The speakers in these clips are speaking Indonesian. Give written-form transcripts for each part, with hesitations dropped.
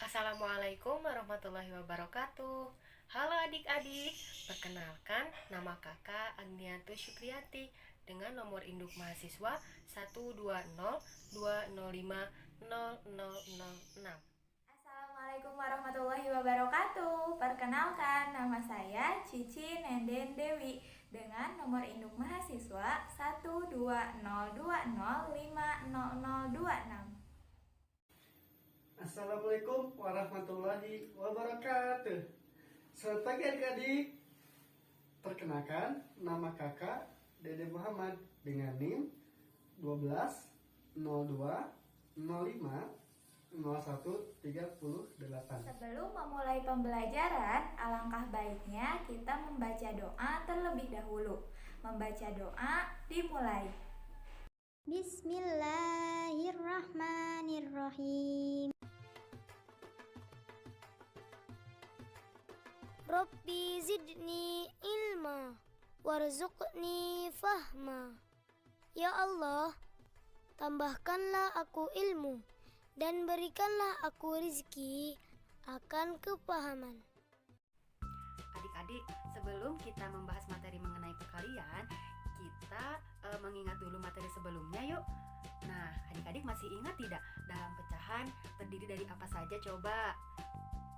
Assalamualaikum warahmatullahi wabarakatuh. Halo adik-adik, perkenalkan nama kakak Agnianto Syukriati dengan nomor induk mahasiswa 12020050006. Assalamualaikum warahmatullahi wabarakatuh. Perkenalkan, nama saya Cici Nenden Dewi dengan nomor induk mahasiswa 12020500026. Assalamualaikum warahmatullahi wabarakatuh. Selamat pagi adik-adik. Perkenalkan, nama kakak Dede Muhammad dengan NIM 12 02 05 01 38. Sebelum memulai pembelajaran, alangkah baiknya kita membaca doa terlebih dahulu. Membaca doa dimulai. Bismillahirrahmanirrahim. Rabbi zidni ilma warzuqni fahma. Ya Allah, tambahkanlah aku ilmu dan berikanlah aku rizki akan kepahaman. Adik-adik, sebelum kita membahas materi mengenai perkalian, kita mengingat dulu materi sebelumnya yuk. Nah, adik-adik masih ingat tidak dalam pecahan terdiri dari apa saja coba?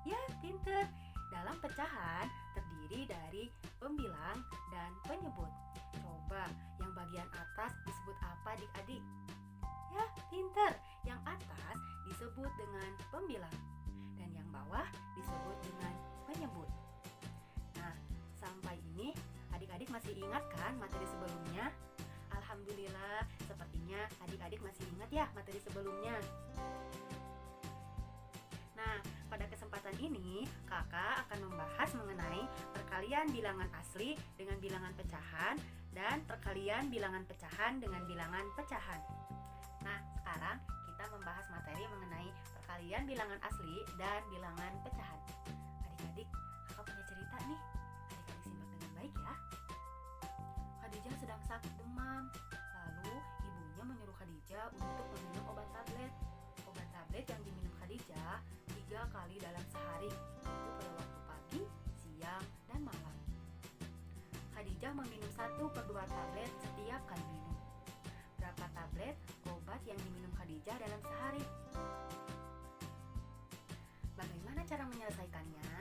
Ya, pinter. Dalam pecahan terdiri dari pembilang dan penyebut. Coba yang bagian atas disebut apa adik-adik? Ya, pinter. Yang atas disebut dengan pembilang dan yang bawah disebut dengan penyebut. Nah, sampai ini adik-adik masih ingat kan materi sebelumnya? Alhamdulillah, sepertinya adik-adik masih ingat ya materi sebelumnya. Nah, pada kesempatan ini kakak akan membahas mengenai perkalian bilangan asli dengan bilangan pecahan dan perkalian bilangan pecahan dengan bilangan pecahan. Nah, sekarang kita membahas materi mengenai perkalian bilangan asli dan bilangan pecahan. Adik-adik, kakak punya cerita nih. Adik-adik simak dengan baik ya. Khadijah sedang sakit demam. Lalu ibunya menyuruh Khadijah untuk meminum obat tablet. Obat tablet yang diminum Khadijah 3 kali dalam sehari, yaitu pada waktu pagi, siang, dan malam. Khadijah meminum 1/2 tablet setiap kali minum. Berapa tablet obat yang diminum Khadijah dalam sehari? Bagaimana cara menyelesaikannya?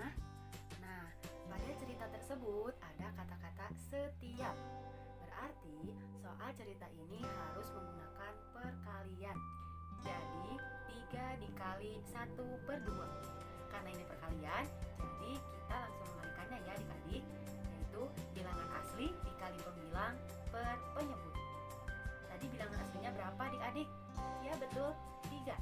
Nah, pada cerita tersebut ada kata-kata setiap. Berarti soal cerita ini harus menggunakan perkalian. Jadi 3 dikali 1/2. Karena ini perkalian, jadi kita langsung membalikannya ya adik-adik, yaitu bilangan asli dikali pembilang per penyebut. Tadi bilangan aslinya berapa adik-adik? Ya betul, 3.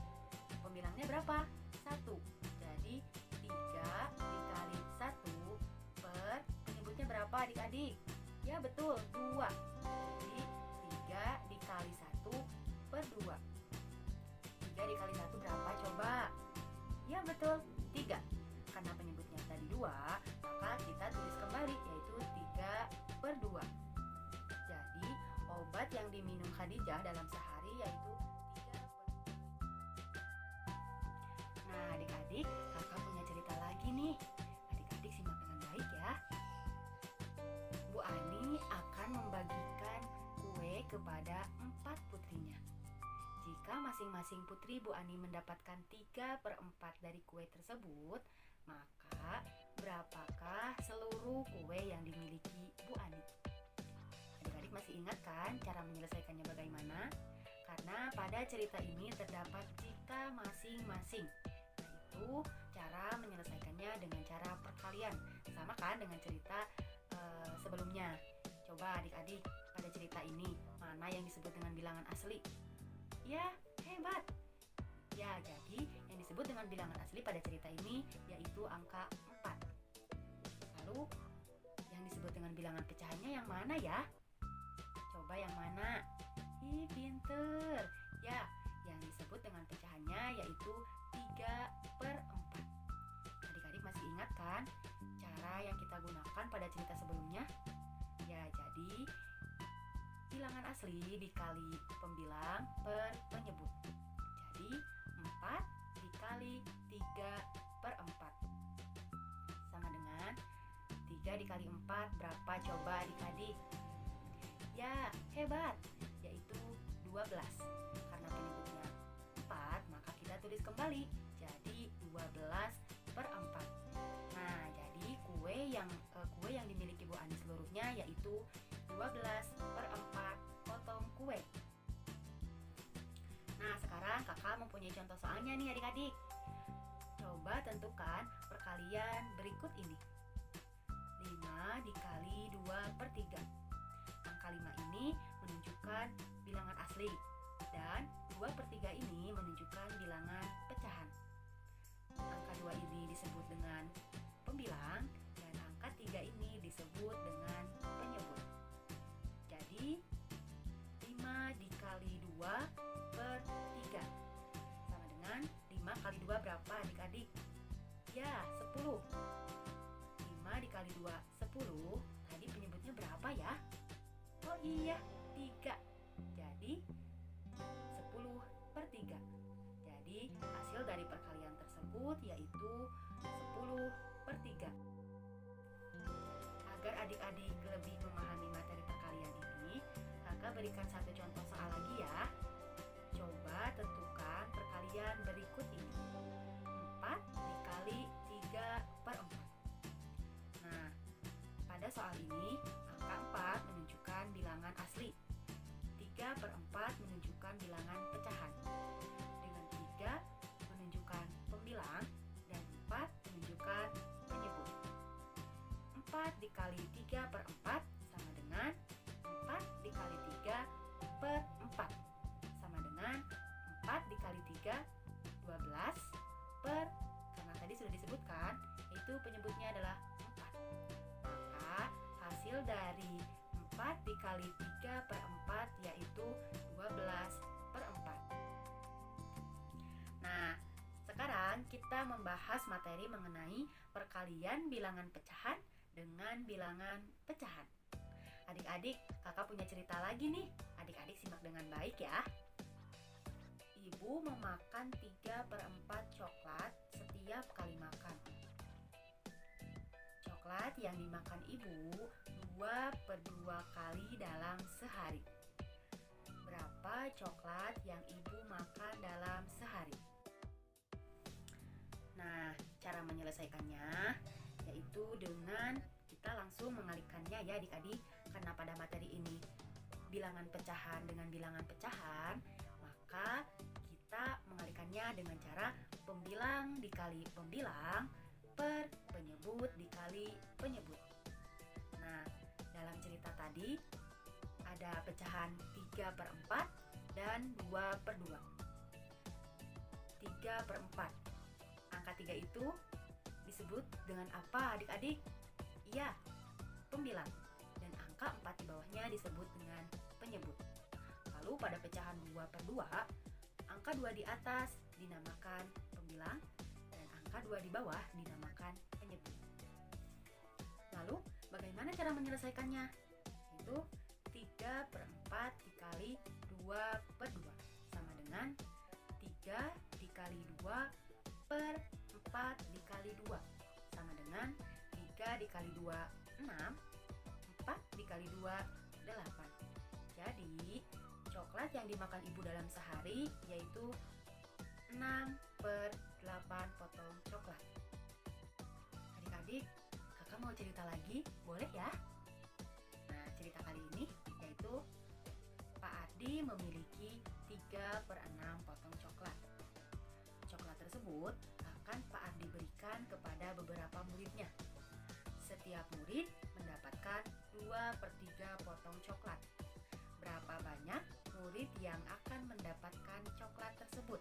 Pembilangnya berapa? 1. Jadi 3 dikali 1 per penyebutnya berapa adik-adik? Ya betul, 2. Jadi 3 dikali 1/2. 3 dikali 1 berapa coba? Ya betul, 3. Karena penyebutnya tadi 2, maka kita tulis kembali yaitu 3/2. Jadi obat yang diminum Khadijah dalam sehari yaitu 3/2. Nah adik-adik, kakak punya cerita lagi nih. Adik-adik simak dengan baik ya. Bu Ani akan membagikan kue kepada 4 putrinya. Jika masing-masing putri Bu Ani mendapatkan 3/4 dari kue tersebut, maka berapakah seluruh kue yang dimiliki Bu Ani? Adik-adik masih ingat kan cara menyelesaikannya bagaimana? Karena pada cerita ini terdapat jika masing-masing, yaitu cara menyelesaikannya dengan cara perkalian. Sama kan dengan cerita sebelumnya. Coba adik-adik, pada cerita ini mana yang disebut dengan bilangan asli? Ya, hebat. Ya, jadi yang disebut dengan bilangan asli pada cerita ini yaitu angka 4. Lalu, yang disebut dengan bilangan pecahannya yang mana ya? Coba yang mana? Ih, pinter. Ya, yang disebut dengan pecahannya yaitu 3/4. Adik-adik masih ingat kan cara yang kita gunakan pada cerita sebelumnya? Ya, jadi bilangan asli dikali pembilang per penyebut. Jadi 4 dikali 3/4 sama dengan 3 dikali 4 berapa coba adik-adik? Ya, hebat, yaitu 12. Karena penyebutnya 4, maka kita tulis kembali jadi 12/4. Nah, jadi kue yang dimiliki Bu Ani seluruhnya yaitu 12/4 potong kue. Nah, sekarang kakak mempunyai contoh soalnya nih adik-adik. Coba tentukan perkalian berikut ini. 5 dikali 2/3. Angka 5 ini menunjukkan bilangan asli dan 2/3 ini menunjukkan bilangan pecahan. Angka 2 ini disebut dengan pembilang dan angka 3 ini disebut dengan penyebut. Jadi 5 dikali 2/3 sama dengan 5 kali 2 berapa adik-adik? Ya, 10. 5 dikali 2, 10. Tadi penyebutnya berapa ya? Oh iya, 3. Jadi 10/3. Jadi hasil dari perkalian tersebut yaitu 10/3. Agar adik-adik lebih memahami materi perkalian ini, kakak berikan satu contoh soal lagi ya. Coba tentukan perkalian berikut ini. 4 dikali 3/4. Nah, pada soal ini angka 4 menunjukkan bilangan asli, 3/4 menunjukkan bilangan pecahan, dengan 3 menunjukkan pembilang dan 4 menunjukkan penyebut. 4 dikali 3/4 sama dengan 4 dikali 3/4 sama dengan 4 dikali 3, 12 per, karena tadi sudah disebutkan itu penyebutnya adalah 4. Maka hasil dari 4 dikali 3/4 yaitu 12/4. Nah, sekarang kita membahas materi mengenai perkalian bilangan pecahan dengan bilangan pecahan. Adik-adik, kakak punya cerita lagi nih. Adik-adik simak dengan baik ya. Ibu memakan 3/4 coklat setiap kali makan. Coklat yang dimakan ibu 2/2 kali dalam sehari. Berapa coklat yang ibu makan dalam sehari? Nah, cara menyelesaikannya yaitu dengan kita langsung mengalihkannya ya adik-adik. Karena pada materi ini bilangan pecahan dengan bilangan pecahan, maka kita mengalihkannya dengan cara pembilang dikali pembilang per penyebut dikali penyebut. Nah, dalam cerita tadi ada pecahan 3/4 dan 2/2. 3/4. Angka 3 itu disebut dengan apa adik-adik? Iya, pembilang. Dan angka 4 di bawahnya disebut dengan penyebut. Lalu pada pecahan 2/2, angka 2 di atas dinamakan pembilang dan angka 2 di bawah dinamakan penyebut. Lalu bagaimana cara menyelesaikannya? Itu 3/4 dikali 2/2 sama dengan 3 dikali 2 per 4 dikali 2 sama dengan 3 dikali 2, 6, 4 dikali 2, 8. Jadi coklat yang dimakan ibu dalam sehari yaitu 6/8 potong coklat. Adik-adik, kakak mau cerita lagi? Boleh ya? Nah, cerita kali ini yaitu Pak Ardi memiliki 3/6 potong coklat. Coklat tersebut akan Pak Ardi berikan kepada beberapa muridnya. Setiap murid mendapatkan 2/3 potong coklat. Berapa banyak murid yang akan mendapatkan coklat tersebut?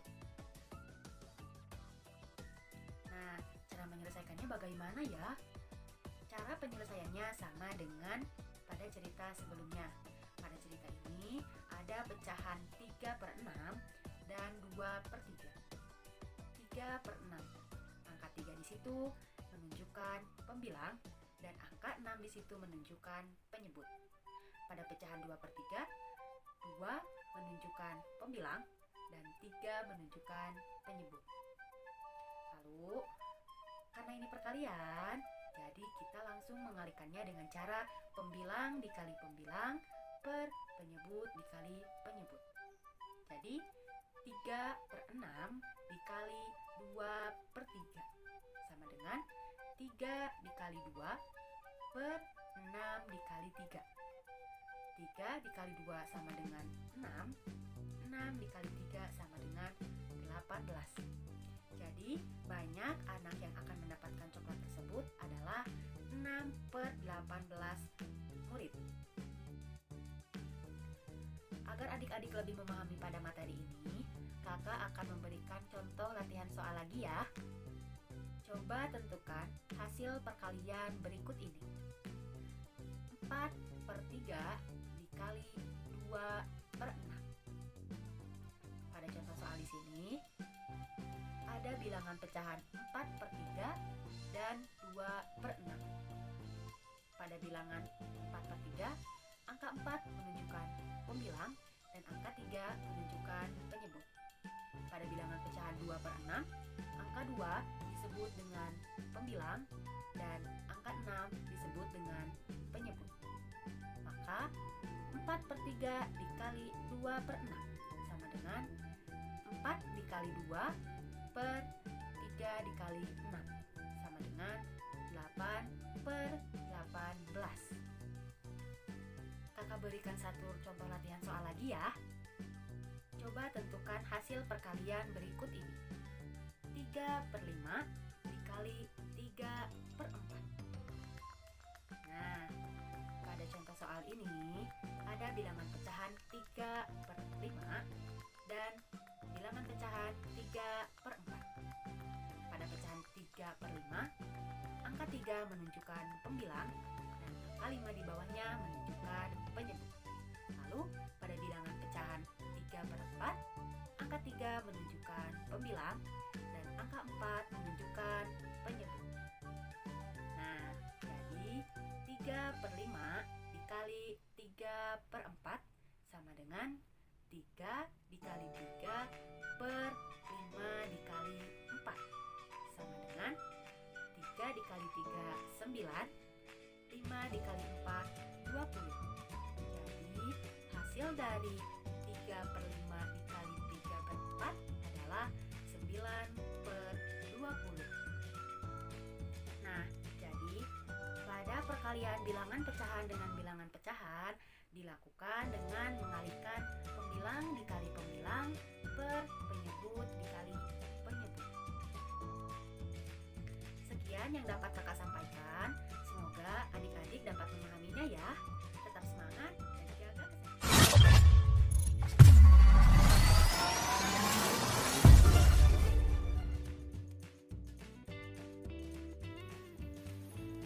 Nah, cara menyelesaikannya bagaimana ya? Cara penyelesaiannya sama dengan pada cerita sebelumnya. Pada cerita ini ada pecahan 3/6 dan 2/3. 3/6. Angka 3 di situ menunjukkan pembilang dan angka 6 di situ menunjukkan penyebut. Pada pecahan 2/3, 2 menunjukkan pembilang dan 3 menunjukkan penyebut. Lalu, karena ini perkalian, jadi kita langsung mengalikannya dengan cara pembilang dikali pembilang per penyebut dikali penyebut. Jadi 3/6 dikali 2/3 sama dengan 3 dikali 2 per 6 dikali 3. 3 dikali 2 sama dengan 6. 6 dikali 3 sama dengan 18. Jadi banyak anak yang akan mendapatkan coklat tersebut adalah 6/18 murid. Agar adik-adik lebih memahami pada materi ini, kakak akan memberikan contoh latihan soal lagi ya. Coba tentukan hasil perkalian berikut ini. 4/3 dikali 2/6. Pada contoh soal di sini, ada bilangan pecahan 4/3 dan 2/6. Pada bilangan 4/3, angka 4 menunjukkan pembilang dan angka 3 menunjukkan penyebut. Pada bilangan pecahan 2/6, angka 2 disebut dengan pembilang dan angka 6 disebut dengan penyebut. Maka 4/3 dikali 2/6 sama dengan 4 dikali 2 per 3 dikali 6 sama dengan 8/18. Kakak berikan satu contoh latihan soal lagi ya. Coba tentukan hasil perkalian berikut ini. 3/5 dikali 3/4. Nah, pada contoh soal ini ada bilangan pecahan 3/5 dan bilangan pecahan 3/4. Pada pecahan 3/5, angka 3 menunjukkan pembilang dan angka 5 di bawahnya menunjukkan penyebut. Lalu pada bilangan pecahan 3/4, angka 3 menunjukkan pembilang dan angka 4 menunjukkan penyebut. Nah, jadi 3/5 dikali 3/4 sama dengan 3 dikali 3 per 5 dikali 4 sama dengan 3 dikali 3 9, 5 dikali 4 20. Jadi hasil dari 3/5 dikali 3/4 adalah 9/20. Nah, jadi pada perkalian bilangan pecahan dengan bilangan pecahan dilakukan dengan mengalihkan pembilang dikali pembilang per penyebut dikali penyebut. Sekian yang dapat kakak sampaikan. Semoga adik-adik dapat memahaminya ya. Tetap semangat dan jaga kesehatan.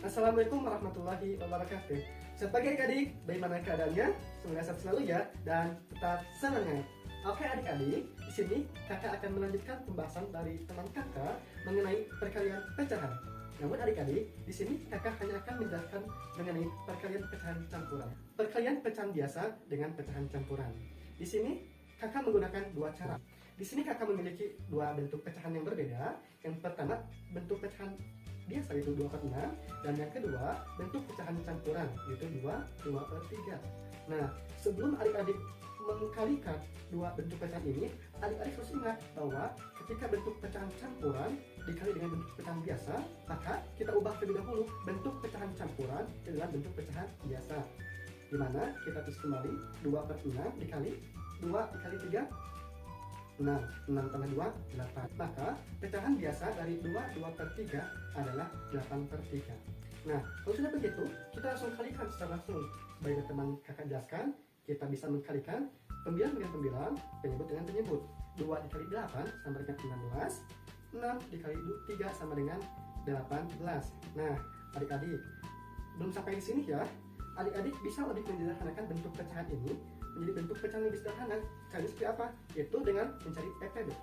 Assalamualaikum warahmatullahi wabarakatuh. Selamat pagi adik-adik, bagaimana keadaannya? Semoga sehat selalu ya dan tetap semangat. Oke adik-adik, di sini kakak akan melanjutkan pembahasan dari teman kakak mengenai perkalian pecahan. Namun adik-adik, di sini kakak hanya akan menjelaskan mengenai perkalian pecahan campuran. Perkalian pecahan biasa dengan pecahan campuran. Di sini kakak menggunakan dua cara. Di sini kakak memiliki dua bentuk pecahan yang berbeda. Yang pertama bentuk pecahan biasa yaitu 2/6 dan yang kedua bentuk pecahan campuran yaitu 2/3. Nah, sebelum adik-adik mengkalikan dua bentuk pecahan ini, adik-adik harus ingat bahwa ketika bentuk pecahan campuran dikali dengan bentuk pecahan biasa, maka kita ubah terlebih dahulu bentuk pecahan campuran dengan bentuk pecahan biasa. Dimana kita tulis kembali 2/6 dikali 2 dikali 3 6 tambah 2 8. Maka pecahan biasa dari 2/3 adalah 8/3. Nah, kalau sudah begitu, kita langsung kalikan secara langsung. Sebagai teman kakak jelaskan, kita bisa mengkalikan pembilang dengan pembilang, penyebut dengan penyebut. 2 dikali 8 sama dengan 16. 6 dikali 3 sama dengan 18. Nah, adik-adik, belum sampai di sini ya. Adik-adik bisa lebih menyederhanakan bentuk pecahan ini menjadi bentuk pecahan lebih sederhana. Caranya seperti apa? Yaitu dengan mencari FPB.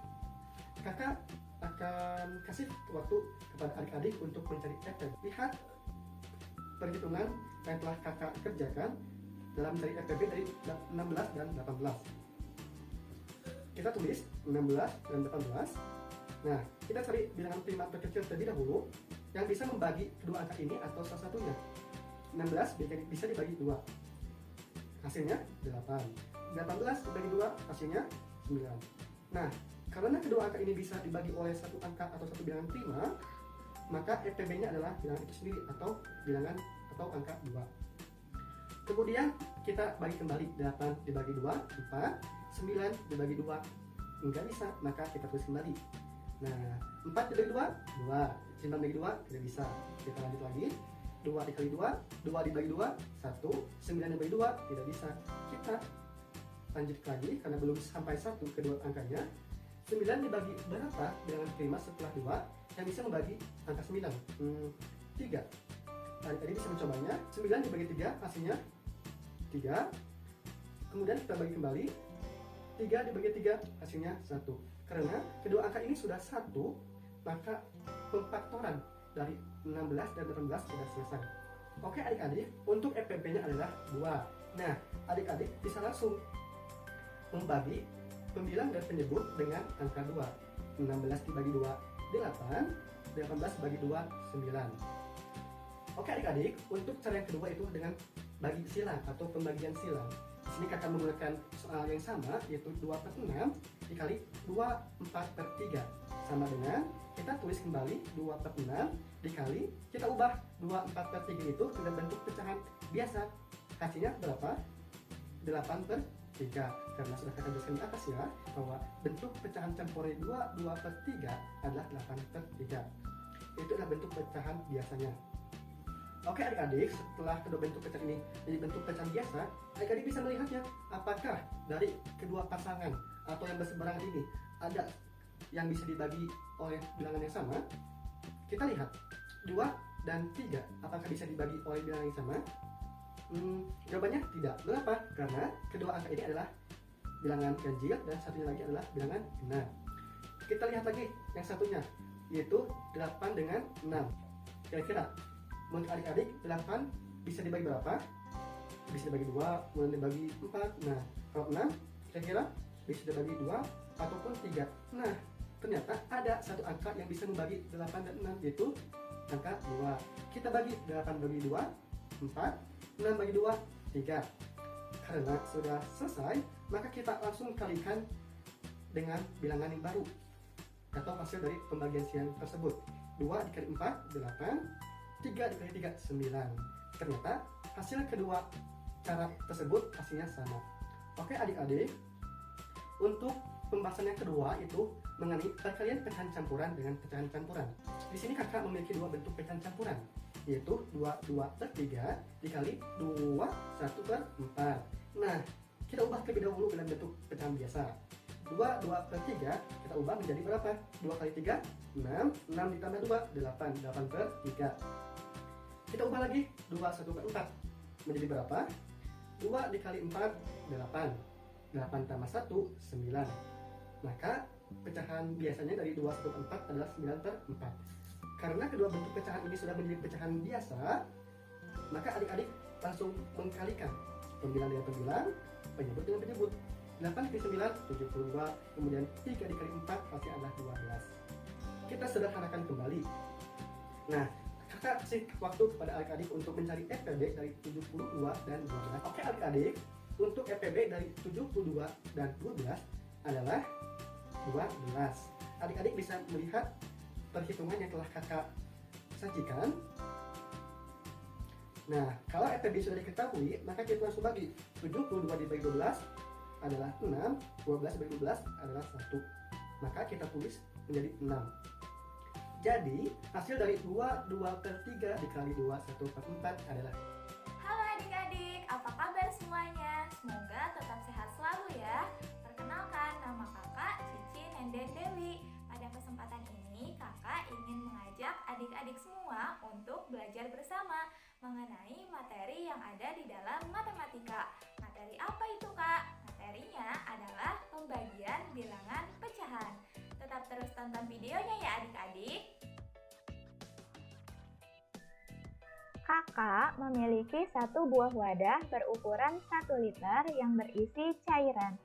Kakak akan kasih waktu kepada adik-adik untuk mencari FPB. Lihat perhitungan yang telah kakak kerjakan dalam mencari FPB dari 16 dan 18. Kita tulis 16 dan 18. Nah, kita cari bilangan prima terkecil terlebih dahulu yang bisa membagi kedua angka ini atau salah satunya. 16 bisa dibagi 2. Hasilnya 8. 18 dibagi 2 hasilnya 9. Nah, karena kedua angka ini bisa dibagi oleh satu angka atau satu bilangan prima, maka EPB-nya adalah bilangan itu sendiri atau bilangan atau angka 2. Kemudian kita bagi kembali 8 dibagi 2, 4, 9 dibagi 2, enggak bisa, maka kita tulis kembali. Nah, 4 dibagi 2, 2, 9 dibagi 2, tidak bisa. Kita lanjut lagi, 2 dikali 2, 2 dibagi 2, 1, 9 dibagi 2, tidak bisa. Kita lanjut lagi, karena belum sampai 1 kedua angkanya. 9 dibagi berapa bilangan prima setelah 2 yang bisa membagi angka 9? 3. Tadi bisa mencobanya. 9 dibagi 3 hasilnya 3. Kemudian kita bagi kembali, 3 dibagi 3 hasilnya 1. Karena kedua angka ini sudah 1, maka pemfaktoran dari 16 dan 18 sudah selesai. Oke adik-adik, untuk EPB-nya adalah 2. Nah, adik-adik bisa langsung membagi pembilang dan penyebut dengan angka 2. 16 dibagi 2, 8. 18 dibagi 2, 9. Oke adik-adik, untuk cara yang kedua itu dengan bagi silang atau pembagian silang. Di sini kakak menggunakan soal yang sama, yaitu 2/6 dikali 2/4/3. Sama dengan kita tulis kembali 2/6 dikali, kita ubah 2/4/3 itu ke bentuk pecahan biasa. Hasilnya berapa? 8/3. Karena sudah kakak jelaskan di atas ya, bahwa bentuk pecahan campuri 2/3 adalah 8/3. Itu adalah bentuk pecahan biasanya. Oke adik-adik, setelah kedua bentuk pecahan ini jadi bentuk pecahan biasa, adik-adik bisa melihatnya apakah dari kedua pasangan atau yang berseberangan ini ada yang bisa dibagi oleh bilangan yang sama. Kita lihat 2 dan 3 apakah bisa dibagi oleh bilangan yang sama? Jawabannya tidak. Mengapa? Karena kedua angka ini adalah bilangan ganjil dan satunya lagi adalah bilangan genap. Kita lihat lagi yang satunya, yaitu 8 dengan 6. Kira-kira menurut adik-adik 8 bisa dibagi berapa? Bisa dibagi 2, kemudian dibagi 4. Nah, kalau 6 kira-kira bisa dibagi 2 ataupun 3. Nah, ternyata ada satu angka yang bisa membagi 8 dan 6, yaitu angka 2. Kita bagi 8 bagi 2, 4, 6 bagi 2, 3. Karena sudah selesai, maka kita langsung kalikan dengan bilangan yang baru atau hasil dari pembagian silang tersebut. 2 dikali 4, 8. 3 dikali 3, 9. Ternyata hasil kedua cara tersebut hasilnya sama. Oke adik-adik, untuk pembahasan yang kedua itu mengenai perkalian pecahan campuran dengan pecahan campuran. Di sini kakak memiliki dua bentuk pecahan campuran, yaitu 2/3 dikali 2/1/4. Nah, kita ubah terlebih dahulu dengan bentuk pecahan biasa. 2/3 kita ubah menjadi berapa? 2 kali 3, 6. 6 ditambah 2, 8. 8/3. Kita ubah lagi 2/1/4 menjadi berapa? 2 dikali 4, 8. 8 tambah 1, 9. Maka pecahan biasanya dari 2/1/4 adalah 9/4. Karena kedua bentuk pecahan ini sudah menjadi pecahan biasa, maka adik-adik langsung mengkalikan pembilang dengan pembilang, penyebut dengan penyebut. 8 dikali 9, 72. Kemudian 3 dikali 4 hasilnya adalah 12. Kita sederhanakan kembali. Nah, kakak kasih waktu kepada adik-adik untuk mencari EPB dari 72 dan 12. Oke adik-adik, untuk EPB dari 72 dan 12 adalah 12. Adik-adik bisa melihat perhitungan yang telah kakak sajikan. Nah, kalau EPB sudah diketahui, maka kita langsung bagi. 72 dibagi 12 adalah 6, 12 dibagi 12 adalah 1. Maka kita tulis menjadi 6. Jadi, hasil dari 2/3 dikali 2/1/4 adalah. Halo adik-adik, apa kabar semuanya? Semoga tetap sehat selalu ya. Perkenalkan, nama kakak Cici Nenden Dewi. Pada kesempatan ini, kakak ingin mengajak adik-adik semua untuk belajar bersama mengenai materi yang ada di dalam matematika. Materi apa itu, Kak? Materinya adalah pembagian bilangan pecahan. Tetap terus tonton videonya ya adik-adik. Kakak memiliki satu buah wadah berukuran 1 liter yang berisi cairan.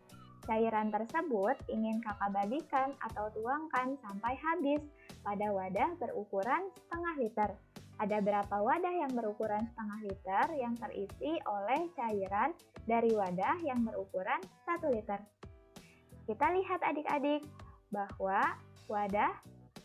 Cairan tersebut ingin kakak bagikan atau tuangkan sampai habis pada wadah berukuran setengah liter. Ada berapa wadah yang berukuran setengah liter yang terisi oleh cairan dari wadah yang berukuran 1 liter? Kita lihat adik-adik bahwa wadah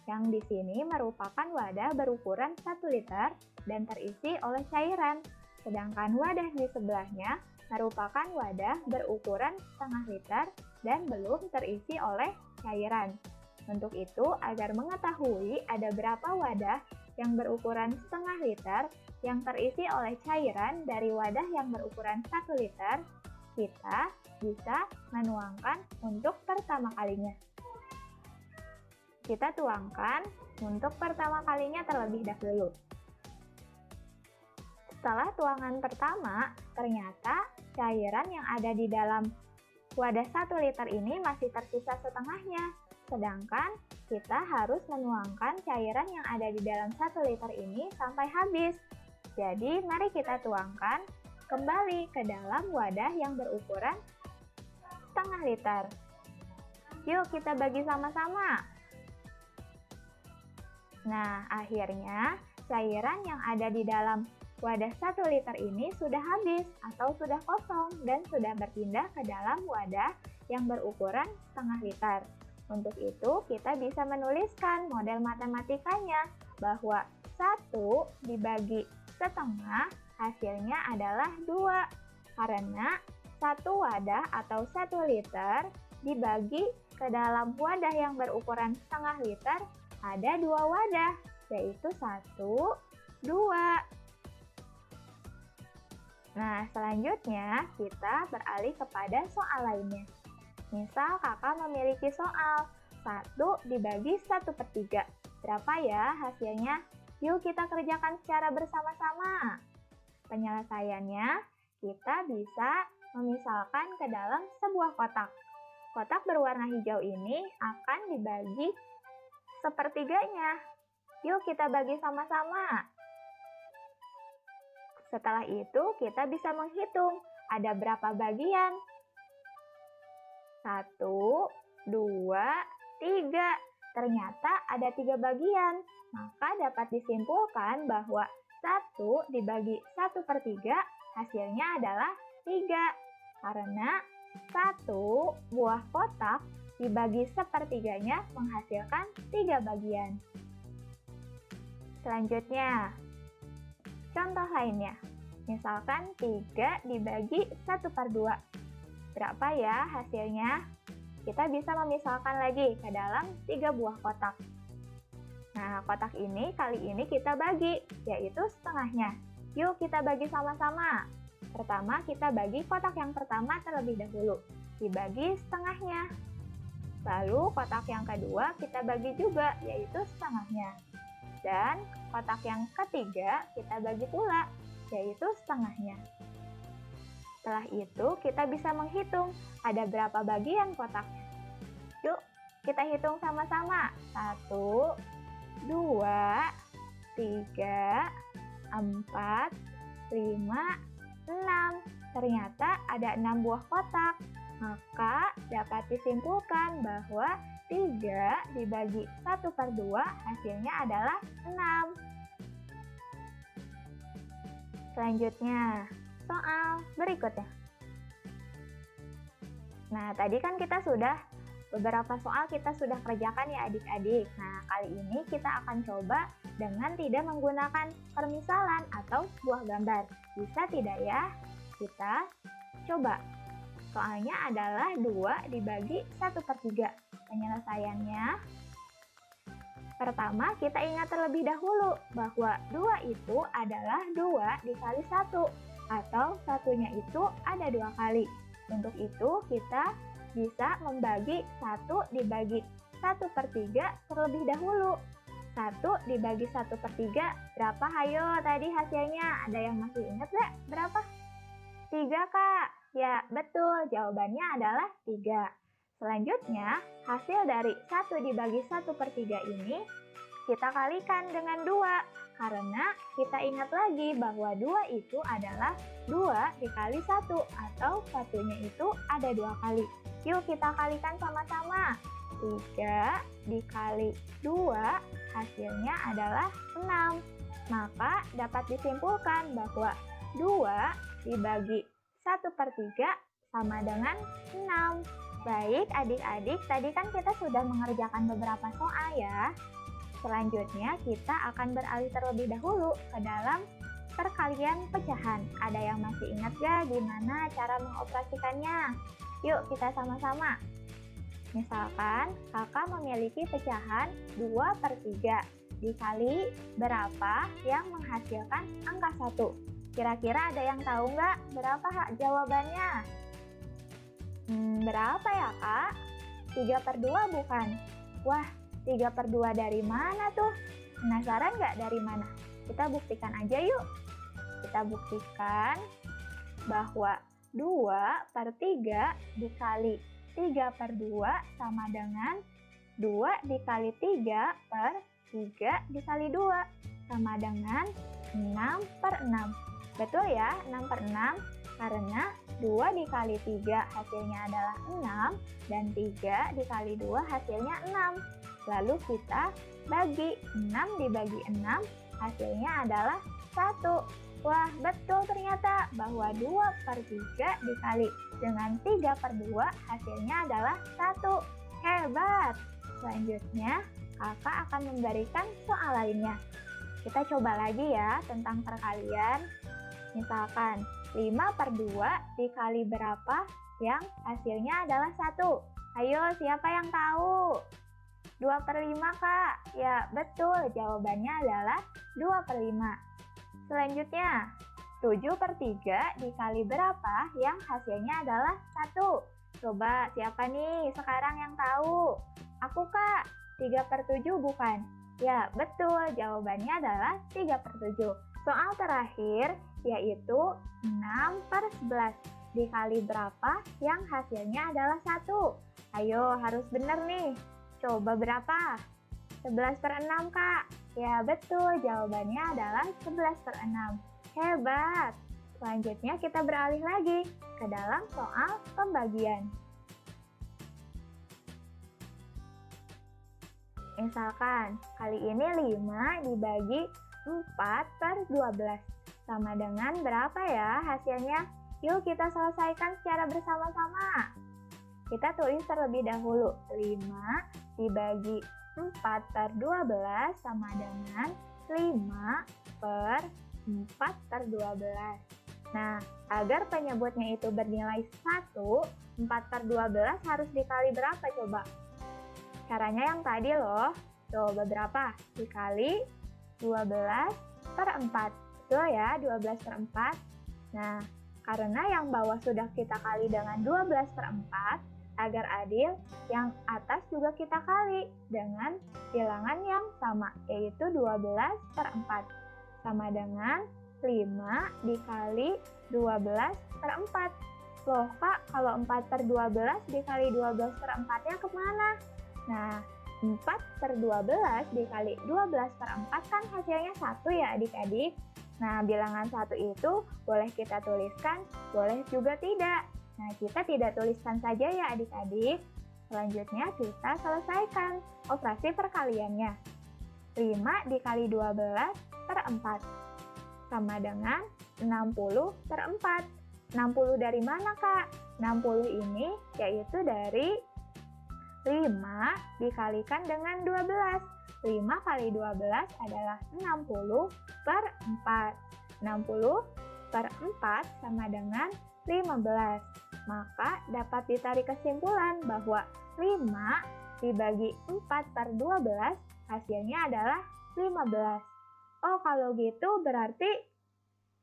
yang di sini merupakan wadah berukuran 1 liter dan terisi oleh cairan. Sedangkan wadah di sebelahnya merupakan wadah berukuran setengah liter dan belum terisi oleh cairan. Untuk itu, agar mengetahui ada berapa wadah yang berukuran setengah liter yang terisi oleh cairan dari wadah yang berukuran 1 liter, kita bisa menuangkan untuk pertama kalinya. Kita tuangkan untuk pertama kalinya terlebih dahulu. Setelah tuangan pertama, ternyata cairan yang ada di dalam wadah 1 liter ini masih tersisa setengahnya. Sedangkan kita harus menuangkan cairan yang ada di dalam 1 liter ini sampai habis. Jadi mari kita tuangkan kembali ke dalam wadah yang berukuran setengah liter. Yuk kita bagi sama-sama. Nah, akhirnya cairan yang ada di dalam wadah 1 liter ini sudah habis atau sudah kosong dan sudah berpindah ke dalam wadah yang berukuran setengah liter. Untuk itu, kita bisa menuliskan model matematikanya bahwa 1 dibagi setengah hasilnya adalah 2. Karena 1 wadah atau 1 liter dibagi ke dalam wadah yang berukuran setengah liter ada 2 wadah, yaitu 1, 2. Nah, selanjutnya kita beralih kepada soal lainnya. Misal kakak memiliki soal 1 dibagi 1/3. Berapa ya hasilnya? Yuk kita kerjakan secara bersama-sama. Penyelesaiannya, kita bisa memisalkan ke dalam sebuah kotak. Kotak berwarna hijau ini akan dibagi sepertiganya. Yuk kita bagi sama-sama. Setelah itu, kita bisa menghitung ada berapa bagian. 1, 2, 3. Ternyata ada 3 bagian. Maka dapat disimpulkan bahwa 1 dibagi 1/3 hasilnya adalah 3. Karena 1 buah kotak dibagi sepertiganya menghasilkan 3 bagian. Selanjutnya, contoh lainnya, misalkan 3 dibagi 1/2. Berapa ya hasilnya? Kita bisa memisalkan lagi ke dalam 3 buah kotak. Nah, kotak ini kali ini kita bagi, yaitu setengahnya. Yuk kita bagi sama-sama. Pertama, kita bagi kotak yang pertama terlebih dahulu. Dibagi setengahnya. Lalu kotak yang kedua kita bagi juga, yaitu setengahnya. Dan kotak yang ketiga kita bagi pula, yaitu setengahnya. Setelah itu kita bisa menghitung ada berapa bagian kotaknya. Yuk kita hitung sama-sama. 1, 2, 3, 4, 5, 6. Ternyata ada 6 buah kotak. Maka dapat disimpulkan bahwa 3 dibagi 1/2 hasilnya adalah 6. Selanjutnya, soal berikutnya. Nah, tadi kan beberapa soal kita sudah kerjakan ya adik-adik. Nah, kali ini kita akan coba dengan tidak menggunakan permisalan atau sebuah gambar. Bisa tidak ya? Kita coba. Soalnya adalah 2 dibagi 1/3. Penyelesaiannya, pertama kita ingat terlebih dahulu bahwa 2 itu adalah 2 dikali 1, atau satunya itu ada 2 kali. Untuk itu kita bisa membagi 1 dibagi 1/3 terlebih dahulu. 1 dibagi 1/3 berapa? Hayo tadi hasilnya, ada yang masih ingat gak? Berapa? 3 Kak. Ya, betul. Jawabannya adalah 3. Selanjutnya, hasil dari 1 dibagi 1/3 ini kita kalikan dengan 2. Karena kita ingat lagi bahwa 2 itu adalah 2 dikali 1, atau satunya itu ada 2 kali. Yuk kita kalikan sama-sama. 3 dikali 2 hasilnya adalah 6. Maka dapat disimpulkan bahwa 2 dibagi 1/3 sama dengan 6. Baik adik-adik, tadi kan kita sudah mengerjakan beberapa soal ya. Selanjutnya kita akan beralih terlebih dahulu ke dalam perkalian pecahan. Ada yang masih ingat gak gimana cara mengoperasikannya? Yuk kita sama-sama. Misalkan kakak memiliki pecahan 2/3 dikali berapa yang menghasilkan angka 1. Kira-kira ada yang tahu nggak berapa jawabannya? Berapa ya kak? 3/2 bukan? Wah, 3/2 dari mana tuh? Penasaran nggak dari mana? Kita buktikan aja yuk. Kita buktikan bahwa 2/3 dikali 3/2 sama dengan 2 dikali 3/3 dikali 2 sama dengan 6/6. Betul ya, 6/6 karena 2 dikali 3 hasilnya adalah 6 dan 3 dikali 2 hasilnya 6. Lalu kita bagi 6 dibagi 6 hasilnya adalah 1. Wah, betul ternyata bahwa 2/3 dikali dengan 3/2 hasilnya adalah 1. Hebat! Selanjutnya, kakak akan memberikan soal lainnya. Kita coba lagi ya tentang perkalian. Misalkan 5/2 dikali berapa yang hasilnya adalah 1. Ayo, siapa yang tahu? 2/5 kak. Ya, betul. Jawabannya adalah 2/5. Selanjutnya, 7/3 dikali berapa yang hasilnya adalah 1. Coba, siapa nih sekarang yang tahu? Aku kak. 3/7 bukan? Ya, betul. Jawabannya adalah 3/7. Soal terakhir yaitu 6/11 dikali berapa yang hasilnya adalah 1. Ayo, harus benar nih. Coba berapa? 11/6 kak. Ya, betul. Jawabannya adalah 11/6. Hebat! Selanjutnya kita beralih lagi ke dalam soal pembagian. Misalkan, kali ini 5 dibagi 4/12. Sama dengan berapa ya hasilnya? Yuk kita selesaikan secara bersama-sama. Kita tulis terlebih dahulu. 5 dibagi 4/12 sama dengan 5/4/12. Nah, agar penyebutnya itu bernilai 1, 4/12 harus dikali berapa coba? Caranya yang tadi loh. Coba berapa? Dikali 12/4. Betul ya, 12/4. Nah, karena yang bawah sudah kita kali dengan 12/4, agar adil, yang atas juga kita kali dengan bilangan yang sama, yaitu 12/4. Sama dengan 5 dikali 12/4. Loh kak, kalau 4/12 dikali 12/4-nya kemana? Nah, 4/12 dikali 12/4 kan hasilnya 1 ya adik-adik. Nah, bilangan 1 itu boleh kita tuliskan, boleh juga tidak. Nah, kita tidak tuliskan saja ya adik-adik. Selanjutnya kita selesaikan operasi perkaliannya. 5 dikali 12/4 sama dengan 60/4. 60 dari mana kak? 60 ini yaitu dari 5 dikalikan dengan 12. 5 kali 12 adalah 60/4. 60/4 sama dengan 15. Maka dapat ditarik kesimpulan bahwa 5 dibagi 4/12 hasilnya adalah 15. Oh, kalau gitu berarti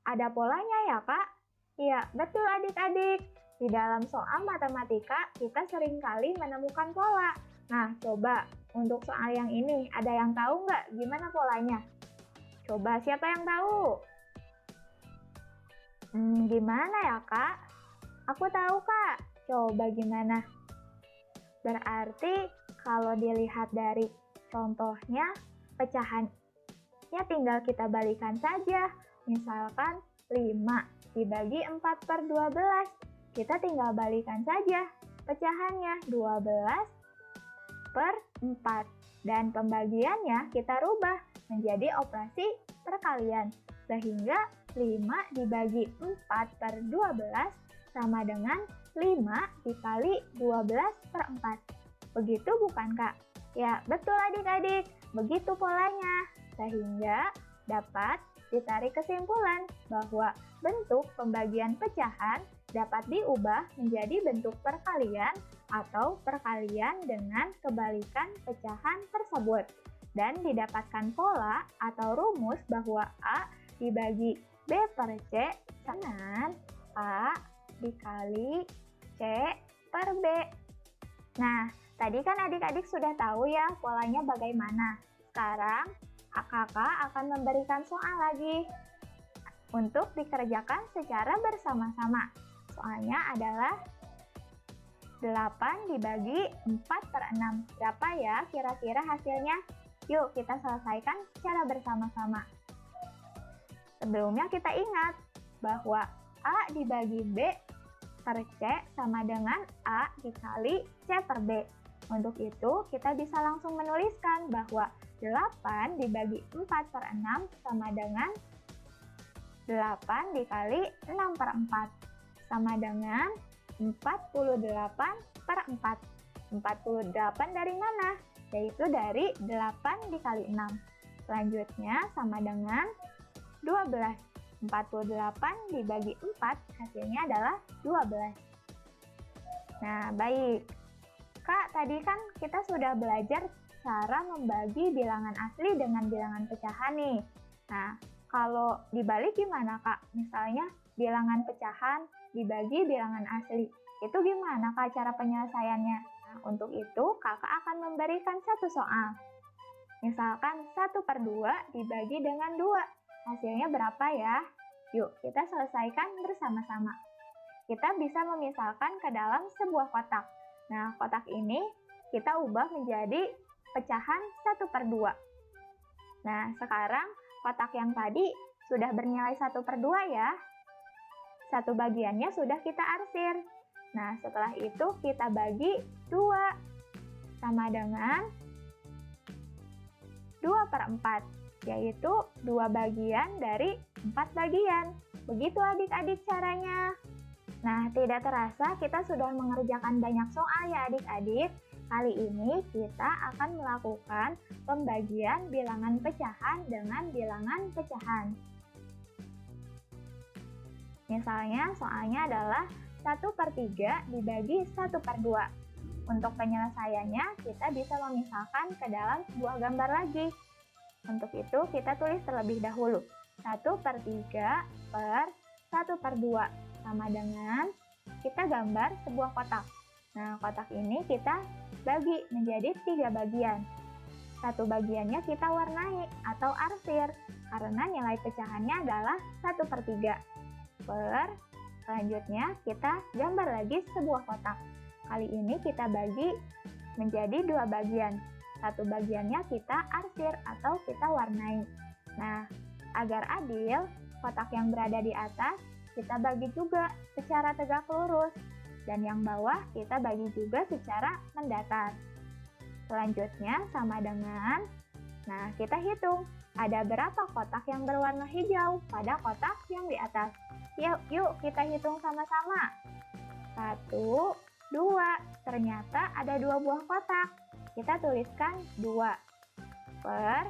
ada polanya ya kak? Iya, betul adik-adik. Di dalam soal matematika, kita seringkali menemukan pola. Nah, coba untuk soal yang ini, ada yang tahu nggak gimana polanya? Coba, siapa yang tahu? Gimana ya, Kak? Aku tahu, Kak. Coba gimana? Berarti kalau dilihat dari contohnya, pecahannya tinggal kita balikan saja. Misalkan 5 dibagi 4/12. Kita tinggal balikan saja. pecahannya 12 per 4. Dan pembagiannya kita rubah menjadi operasi perkalian. Sehingga 5 dibagi 4 per 12 sama dengan 5 dikali 12 per 4. Begitu bukan Kak? Ya, betul adik-adik. Begitu polanya. Sehingga dapat ditarik kesimpulan bahwa bentuk pembagian pecahan dapat diubah menjadi bentuk perkalian atau perkalian dengan kebalikan pecahan tersebut. Dan didapatkan pola atau rumus bahwa A dibagi B per C dengan A dikali C per B. Nah, tadi kan adik-adik sudah tahu ya polanya bagaimana. Sekarang kakak akan memberikan soal lagi untuk dikerjakan secara bersama-sama. Soalnya adalah 8 dibagi 4 per 6. Berapa ya kira-kira hasilnya? Yuk kita selesaikan secara bersama-sama. Sebelumnya kita ingat bahwa A dibagi B per C sama dengan A dikali C per B. Untuk itu kita bisa langsung menuliskan bahwa 8 dibagi 4 per 6 sama dengan 8 dikali 6 per 4 sama dengan 48 per 4. 48 dari mana? Yaitu dari 8 dikali 6. Selanjutnya sama dengan 12. 48 dibagi 4 hasilnya adalah 12. Nah, baik. Kak, tadi kan kita sudah belajar cara membagi bilangan asli dengan bilangan pecahan nih. Nah, kalau dibalik gimana Kak? Misalnya bilangan pecahan dibagi bilangan asli. Itu gimana Kak cara penyelesaiannya? Nah, untuk itu kakak akan memberikan satu soal. Misalkan 1 per 2 dibagi dengan 2. Hasilnya berapa ya? Yuk kita selesaikan bersama-sama. Kita bisa memisalkan ke dalam sebuah kotak. Nah, kotak ini kita ubah menjadi pecahan 1 per 2. Nah, sekarang kotak yang tadi sudah bernilai 1 per 2 ya. Satu bagiannya sudah kita arsir. Nah, setelah itu kita bagi 2. Sama dengan 2 per 4. Yaitu 2 bagian dari 4 bagian. Begitu adik-adik caranya. Nah, tidak terasa kita sudah mengerjakan banyak soal ya adik-adik. Kali ini kita akan melakukan pembagian bilangan pecahan dengan bilangan pecahan. Misalnya, soalnya adalah 1 per 3 dibagi 1 per 2. Untuk penyelesaiannya, kita bisa memisahkan ke dalam sebuah gambar lagi. Untuk itu, kita tulis terlebih dahulu. 1 per 3 per 1 per 2. Sama dengan kita gambar sebuah kotak. Nah, kotak ini kita bagi menjadi 3 bagian. Satu bagiannya kita warnai atau arsir, karena nilai pecahannya adalah 1 per 3. Selanjutnya kita gambar lagi sebuah kotak. Kali ini kita bagi menjadi 2 bagian. Satu bagiannya kita arsir atau kita warnai. Nah, agar adil, kotak yang berada di atas kita bagi juga secara tegak lurus. Dan yang bawah kita bagi juga secara mendatar. Selanjutnya sama dengan, nah kita hitung ada berapa kotak yang berwarna hijau pada kotak yang di atas. Yuk kita hitung sama-sama. 1, 2, ternyata ada 2 buah kotak. Kita tuliskan 2 per,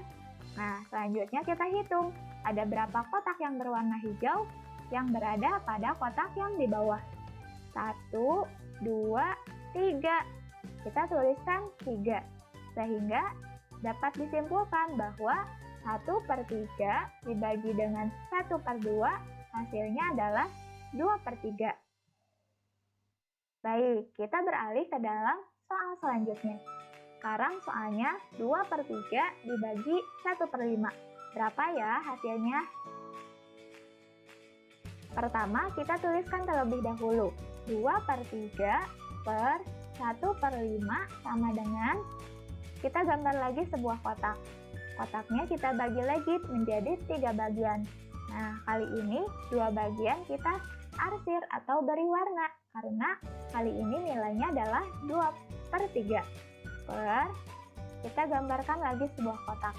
nah selanjutnya kita hitung ada berapa kotak yang berwarna hijau yang berada pada kotak yang di bawah. 1, 2, 3. Kita tuliskan 3. Sehingga dapat disimpulkan bahwa 1 per 3 dibagi dengan 1 per 2 hasilnya adalah 2 per 3. Baik, kita beralih ke dalam soal selanjutnya. Sekarang soalnya 2 per 3 dibagi 1 per 5. Berapa ya hasilnya? Pertama, kita tuliskan terlebih dahulu. 2 per 3 per 1 per 5 sama dengan, kita gambar lagi sebuah kotak. Kotaknya kita bagi lagi menjadi 3 bagian. Nah, kali ini 2 bagian kita arsir atau beri warna, karena kali ini nilainya adalah 2/3. Kita gambarkan lagi sebuah kotak.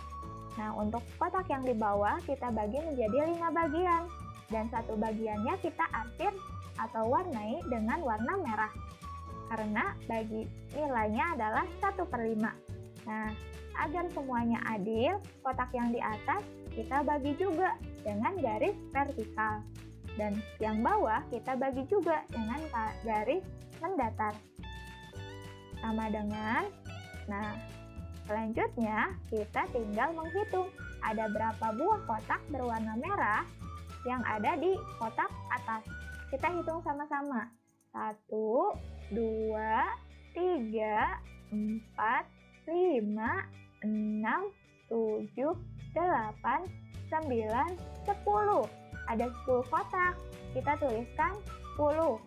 Nah, untuk kotak yang di bawah kita bagi menjadi 5 bagian, dan satu bagiannya kita arsir atau warnai dengan warna merah, karena bagi nilainya adalah 1/5. Nah, agar semuanya adil, kotak yang di atas kita bagi juga dengan garis vertikal, dan yang bawah kita bagi juga dengan garis mendatar. Sama dengan, nah selanjutnya kita tinggal menghitung ada berapa buah kotak berwarna merah yang ada di kotak atas. Kita hitung sama-sama. 1, 2, 3, 4, 5, 6, 7, 8, 9, 10. Ada 10 kotak. Kita tuliskan 10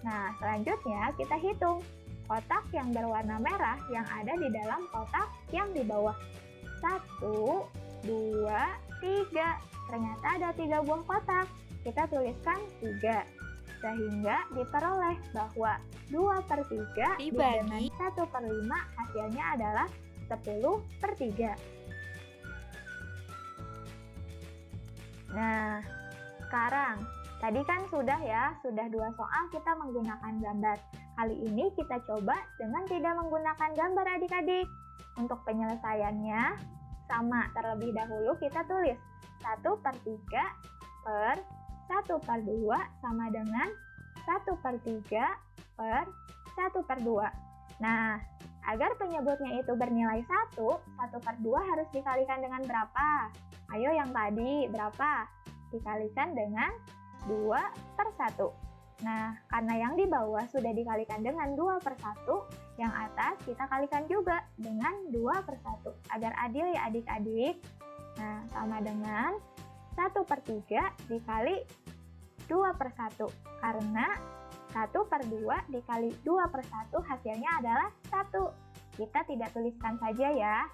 Nah, selanjutnya kita hitung kotak yang berwarna merah yang ada di dalam kotak yang di bawah. 1, 2, 3. Ternyata ada 3 buah kotak. Kita tuliskan 3. Sehingga diperoleh bahwa 2/3 dengan 1/5 hasilnya adalah 10/3. Nah, sekarang tadi kan sudah 2 soal kita menggunakan gambar. Kali ini kita coba dengan tidak menggunakan gambar adik-adik. Untuk penyelesaiannya, sama terlebih dahulu kita tulis 1/3 per 1/2 sama dengan 1/3 per 1/2. Nah, agar penyebutnya itu bernilai 1/2 harus dikalikan dengan berapa? Ayo yang tadi, berapa? Dikalikan dengan 2/1. Nah, karena yang di bawah sudah dikalikan dengan 2/1, yang atas kita kalikan juga dengan 2/1. Agar adil ya adik-adik. Nah, sama dengan 1/3 dikali 2/1. Karena 1/2 dikali 2/1 hasilnya adalah 1. Kita tidak tuliskan saja ya.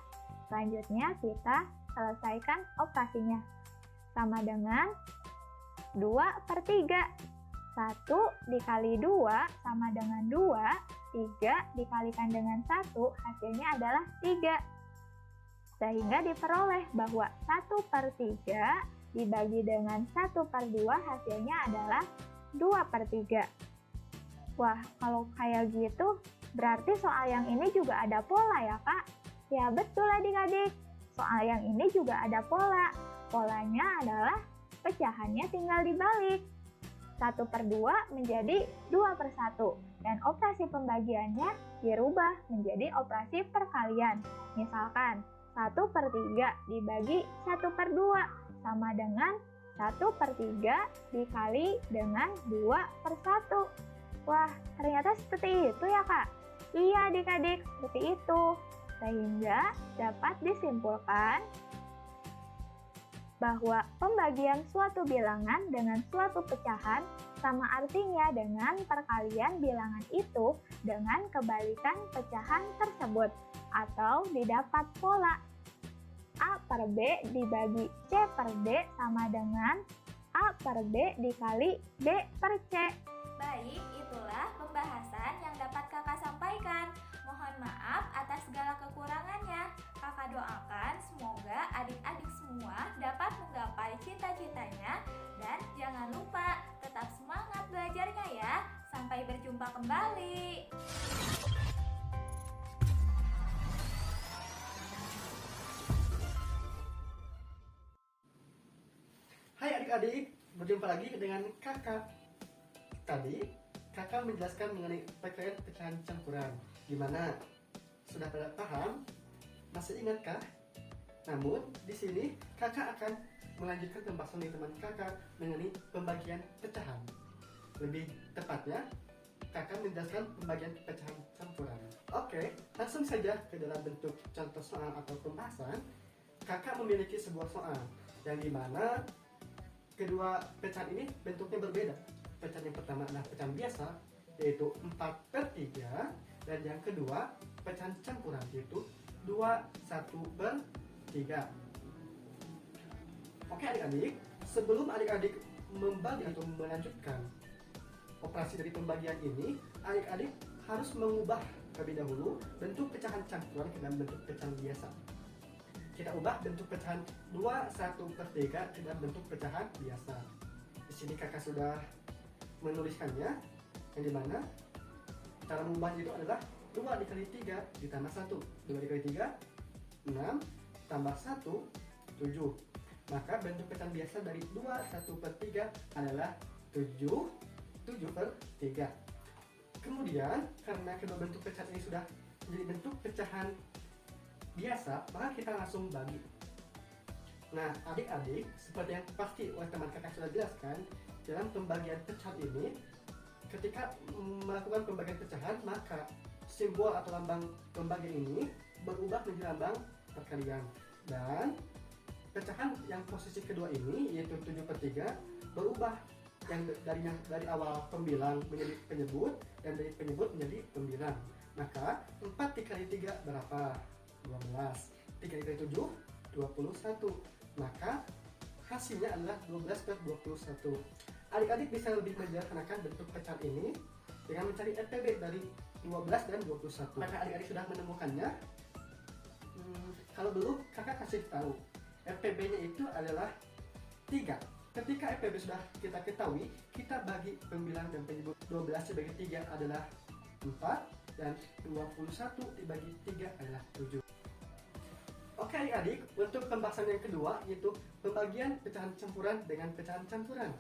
Selanjutnya kita selesaikan operasinya. Sama dengan 2/3. 1 dikali 2 sama dengan 2. 3 dikalikan dengan 1 hasilnya adalah 3. Sehingga diperoleh bahwa 1/3 dibagi dengan 1/2 hasilnya adalah 2/3. Wah, kalau kayak gitu berarti soal yang ini juga ada pola ya Kak? Ya betul adik-adik, soal yang ini juga ada pola. Polanya adalah pecahannya tinggal dibalik. 1/2 menjadi 2/1 dan operasi pembagiannya dirubah menjadi operasi perkalian. Misalkan 1/3 dibagi 1/2 sama dengan 1/3 dikali dengan 2/1. Wah, ternyata seperti itu ya Kak? Iya adik-adik, seperti itu. Sehingga dapat disimpulkan bahwa pembagian suatu bilangan dengan suatu pecahan sama artinya dengan perkalian bilangan itu dengan kebalikan pecahan tersebut, atau didapat pola A/B dibagi C/D sama dengan A/B dikali B/C. Baik, itulah pembahasan yang dapat kakak sampaikan. Mohon maaf atas segala kekurangannya. Kakak doakan semoga adik-adik semua dapat menggapai cita-citanya, dan jangan lupa tetap semangat belajarnya ya. Sampai berjumpa kembali. Hai adik-adik, berjumpa lagi dengan kakak. Tadi kakak menjelaskan mengenai pecahan campuran. Gimana? Sudah pada paham? Masih ingatkah? Namun di sini kakak akan melanjutkan pembahasan dari teman kakak mengenai pembagian pecahan. Lebih tepatnya, kakak menjelaskan pembagian pecahan campuran. Oke, langsung saja ke dalam bentuk contoh soal atau pembahasan. Kakak memiliki sebuah soal yang dimana kedua pecahan ini bentuknya berbeda. Pecahan yang pertama adalah pecahan biasa, yaitu 4/3, dan yang kedua pecahan campuran, yaitu 2/1/3. Oke adik-adik, sebelum adik-adik membagi atau melanjutkan operasi dari pembagian ini, adik-adik harus mengubah terlebih dahulu bentuk pecahan campuran ke dalam bentuk pecahan biasa. Kita ubah bentuk pecahan 2/1/3 ke dalam bentuk pecahan biasa. Di sini kakak sudah menuliskannya, yang dimana cara mengubahnya itu adalah 2 dikali 3 ditambah 1. 2 dikali 3, 6, tambah 1, 7. Maka bentuk pecahan biasa dari 2/1/3 adalah 7/3. Kemudian karena kedua bentuk pecahan ini sudah menjadi bentuk pecahan biasa, maka kita langsung bagi. Nah, adik-adik, seperti yang pasti oleh teman kakak sudah jelaskan, dalam pembagian pecahan ini, ketika melakukan pembagian pecahan, maka simbol atau lambang pembagian ini berubah menjadi lambang perkalian. Dan pecahan yang posisi kedua ini, yaitu 7/3, berubah yang dari awal pembilang menjadi penyebut, dan dari penyebut menjadi pembilang. Maka 4 dikali 3 berapa? 12. 3 dikali 7, 21. Maka hasilnya adalah 12/21. Adik-adik bisa lebih menyederhanakan bentuk pecahan ini dengan mencari FPB dari 12 dan 21. Maka adik-adik sudah menemukannya. Kalau dulu kakak kasih tahu, FPB-nya itu adalah 3. Ketika FPB sudah kita ketahui, kita bagi pembilang dan penyebut. 12 dibagi 3 adalah 4, dan 21 dibagi 3 adalah 7. Oke adik-adik, untuk pembahasan yang kedua, yaitu pembagian pecahan campuran dengan pecahan campuran.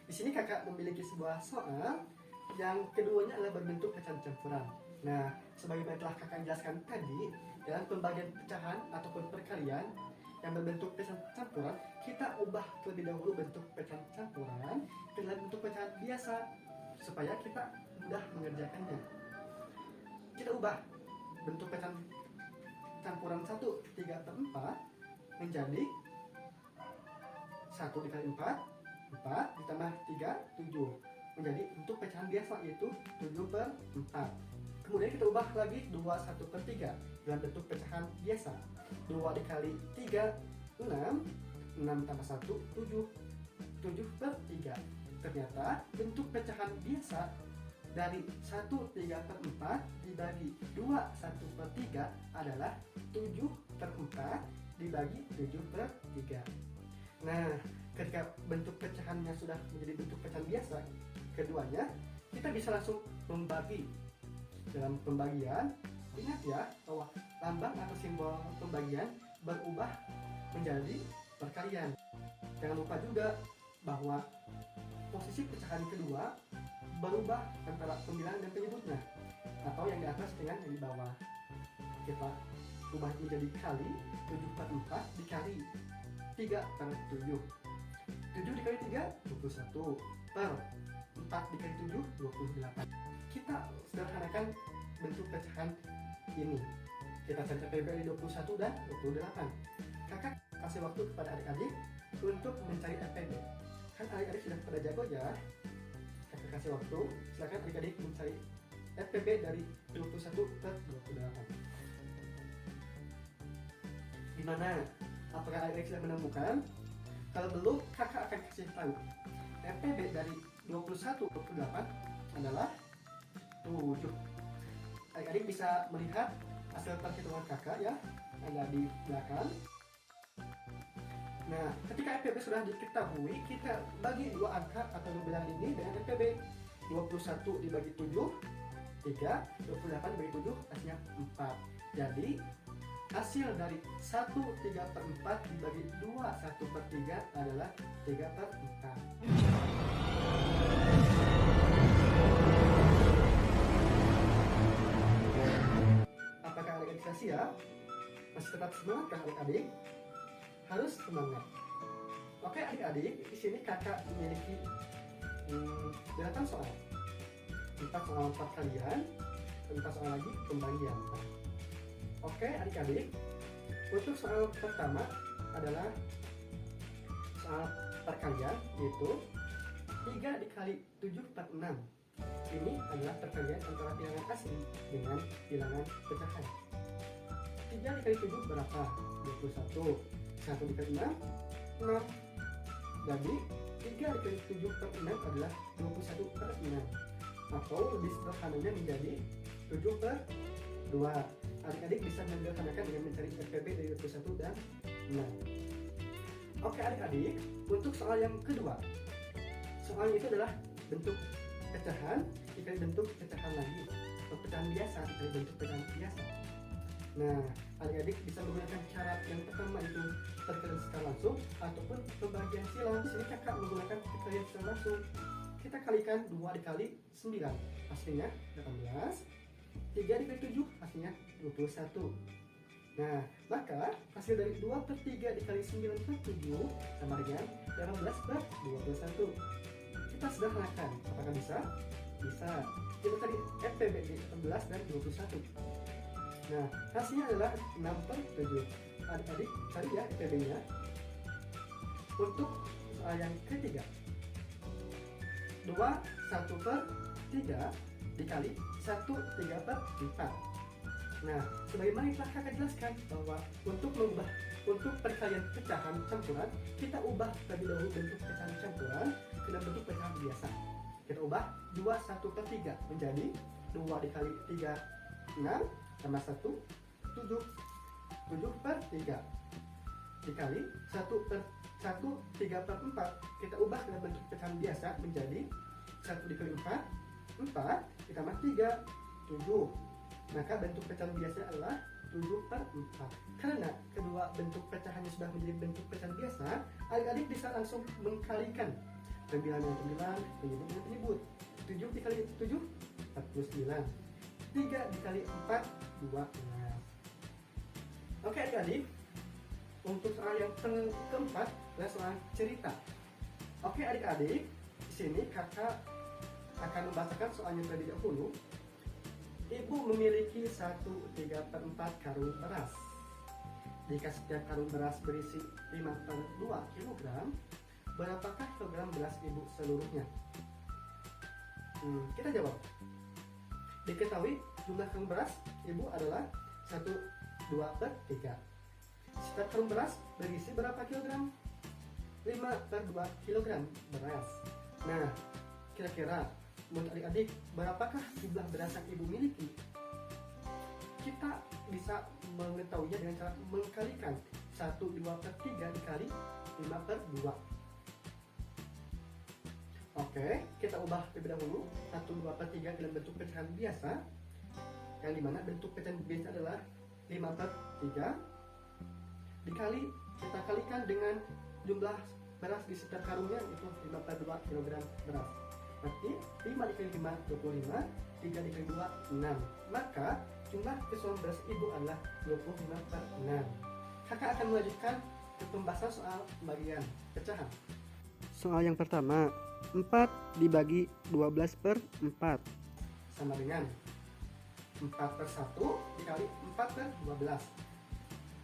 Di sini kakak memiliki sebuah soal yang keduanya adalah berbentuk pecahan campuran. Nah, sebagaimana telah kakak jelaskan tadi, dalam pembagian pecahan ataupun perkalian yang berbentuk pecahan campuran, kita ubah terlebih dahulu bentuk pecahan campuran ke dalam bentuk pecahan biasa supaya kita mudah mengerjakannya. Kita ubah bentuk pecahan campuran 1 3/4 menjadi 1 dikali 4, 4 ditambah 3, 7, menjadi bentuk pecahan biasa, yaitu 7/4. Kemudian kita ubah lagi 2/1/3 dalam bentuk pecahan biasa. 2 dikali 3, 6, 6 tambah 1, 7, 7/3. Ternyata bentuk pecahan biasa dari 1 3/4 dibagi 2 1/3 adalah 7/4 dibagi 7/3. Nah, ketika bentuk pecahannya sudah menjadi bentuk pecahan biasa, keduanya kita bisa langsung membagi. Dalam pembagian, ingat ya bahwa lambang atau simbol pembagian berubah menjadi perkalian. Jangan lupa juga bahwa posisi pecahan kedua berubah antara pembilang dan penyebutnya, atau yang di atas dengan yang di bawah. Kita ubah menjadi kali 7/4 dikali 3/7. 7 dikali 3, 21. Per 4 dikali 7, 28. Kita sederhanakan bentuk pecahan ini. Kita cari FPB dari 21 dan 28. Kakak kasih waktu kepada adik-adik untuk mencari FPB. Kan adik-adik sudah pada jago ya. Kakak kasih waktu, silakan adik-adik mencari FPB dari 21/28. Gimana? Apakah adik-adik sudah menemukan? Kalau belum, kakak akan kasih tahu. FPB dari 21/28 adalah 7. Adik-adik bisa melihat hasil perhitungan kakak ya, ada di belakang. Nah, ketika FPB sudah diketahui, kita bagi dua angka atau dua bilangan ini dengan FPB. 21 dibagi 7, 3, 28 dibagi 7, hasilnya 4. Jadi, hasil dari 1 3/4 dibagi 2 1/3 adalah 3/4. Apakah adik-adik sudah siap? Masih tetap semangat kan adik-adik? Harus semangat. Oke adik-adik, di sini kakak memiliki 8 soal. 4 soal perkalian, 4 soal lagi pembagian. Oke adik-adik, untuk soal pertama adalah soal perkalian, yaitu 3 dikali 7/6. Ini adalah perkalian antara bilangan asli dengan bilangan pecahan. 3 dikali 7 berapa? 21. 1 dikali 6, 6. Jadi 3 dikali 7 per 6 adalah 21 per 6. Atau lebih sederhananya menjadi 7 per 2. Adik-adik bisa menyederhanakan dengan mencari FPB dari 21 dan 6. Oke adik-adik, untuk soal yang kedua. Soal itu adalah bentuk pecahan dikali bentuk pecahan lagi. Atau pecahan biasa dikali bentuk pecahan biasa. Nah, adik-adik bisa menggunakan cara yang pertama itu perkalian secara langsung ataupun pembagian silang. Di sini kakak menggunakan perkalian secara langsung. Kita kalikan 2 dikali 9, hasilnya 18. 3 dikali 7, hasilnya 21. Nah, maka hasil dari 2 per 3 dikali 9 per 7 sama dengan 18 per 21. Kita sederhanakan, apakah bisa? Bisa. Kita cari FPB di 18 dan 21. Nah, hasilnya adalah 6 per 7. Adik-adik cari ya FPB-nya. Untuk soal yang ketiga, 2 1 per 3 dikali 1 3 per 4. Nah, sebagaimana yang telah kakak jelaskan bahwa untuk perkalian pecahan campuran, kita ubah terlebih dahulu bentuk pecahan campuran ke dalam bentuk pecahan biasa. Kita ubah 2 1 per 3 menjadi 2 dikali 3 6 tambah 1 7. 7 per 3 dikali 1 per 1 3 per 4. Kita ubah ke dalam bentuk pecahan biasa menjadi 1 dikali 4 4 ditambah 3 7. Maka bentuk pecahan biasa adalah 7 per 4. Karena kedua bentuk pecahannya sudah menjadi bentuk pecahan biasa, adik-adik bisa langsung mengkalikan pembilangan dengan pembilangan, penyebut dengan penyebut. 7 dikali 7 49. 3 dikali 4 26. Oke adik-adik, untuk soal yang keempat adalah soal cerita. Oke adik-adik, di sini kakak akan membacakan soalnya terlebih dahulu. Ibu memiliki 1/3 per 4 karung beras. Jika setiap karung beras berisi 5 per 2 kg, berapakah kilogram beras ibu seluruhnya? Kita jawab. Diketahui jumlah karung beras ibu adalah 1/2 per 3. Setiap karung beras berisi berapa kilogram? 5 per 2 kg beras. Nah, kira-kira menurut adik-adik, berapakah jumlah beras yang ibu miliki? Kita bisa mengetahuinya dengan cara mengkalikan 1/2 per 3 dikali 5 per 2. Oke, kita ubah terlebih dahulu 1/2 per 3 dalam bentuk pecahan biasa, yang dimana bentuk pecahan biasa adalah 5 per 3 dikali, kita kalikan dengan jumlah beras di setiap karungnya, itu 5 per 2 kg beras. Berarti 5 dikali 5 25, 3 dikali 2 6. Maka jumlah keseluruhan beras ibu adalah 25 per 6. Kakak akan melanjutkan ke pembahasan soal pembagian pecahan. Soal yang pertama, 4 dibagi 12 per 4 sama dengan 4 per 1 dikali 4 per 12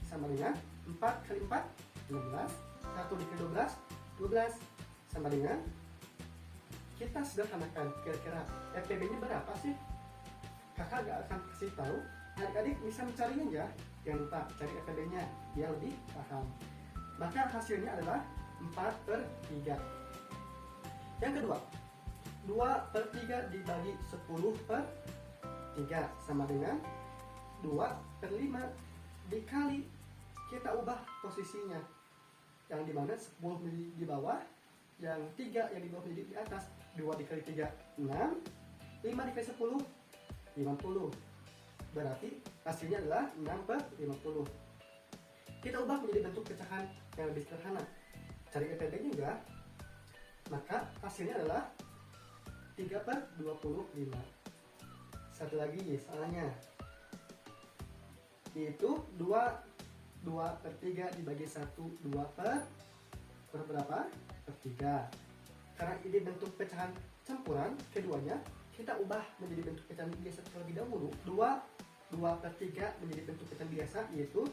sama dengan 4 kali 4 16, 1 dikali 12 12 sama dengan, kita sederhanakan, kira-kira FPB-nya berapa sih? Kakak gak akan kasih tahu, adik-adik bisa mencarinya ya. Jangan lupa cari FPB-nya biar lebih paham. Maka hasilnya adalah 4 per 3. Yang kedua, 2 per 3 dibagi 10 per 3 sama dengan 2 per 5 dikali, kita ubah posisinya, yang dimana 10 menjadi di bawah, yang 3 yang di bawah menjadi di atas. 2 dikali 3 6, 5 dikali 10 50. Berarti hasilnya adalah 6 per 50. Kita ubah menjadi bentuk pecahan yang lebih sederhana. Cari FPB-nya ya. Maka hasilnya adalah 3 per 25. Satu lagi soalnya, yaitu 2 per 3 dibagi 1 2 per berapa? Per 3. Karena ini bentuk pecahan campuran, keduanya kita ubah menjadi bentuk pecahan biasa terlebih dahulu. 2 per 3 menjadi bentuk pecahan biasa, yaitu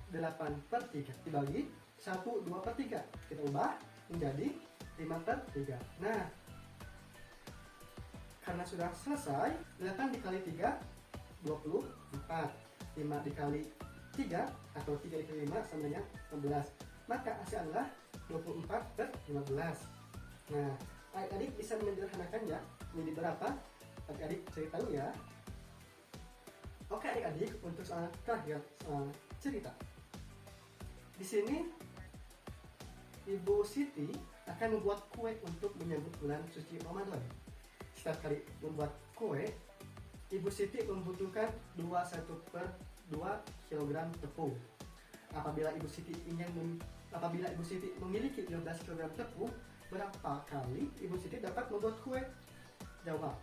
8 per 3 dibagi 1 2 per 3. Kita ubah menjadi 5 per 3. Nah, karena sudah selesai, 8 dikali 3 24. 5 dikali 3 atau 3 dikali 5 sama dengan 16. Maka hasil adalah 24 per 15. Nah, adik-adik bisa menyederhanakan ya, menjadi berapa? Adik-adik cerita dulu ya. Oke adik-adik, untuk soal terakhir, soal cerita. Di sini Ibu Siti akan membuat kue untuk menyambut bulan suci Ramadan. Setiap kali membuat kue, Ibu Siti membutuhkan 1/2 kg tepung. Apabila Ibu Siti memiliki 15 kg tepung, berapa kali Ibu Siti dapat membuat kue? Jawab.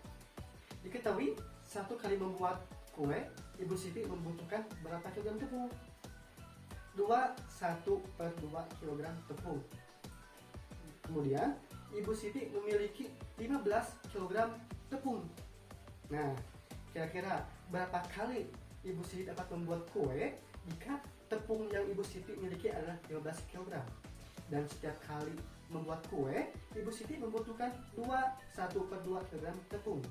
Diketahui satu kali membuat kue, Ibu Siti membutuhkan berapa kilogram tepung? 1/2 kg tepung. Kemudian Ibu Siti memiliki 15 kg tepung. Nah, kira-kira berapa kali Ibu Siti dapat membuat kue jika tepung yang Ibu Siti miliki adalah 15 kg? Dan setiap kali membuat kue, Ibu Siti membutuhkan 1/2 kg tepung.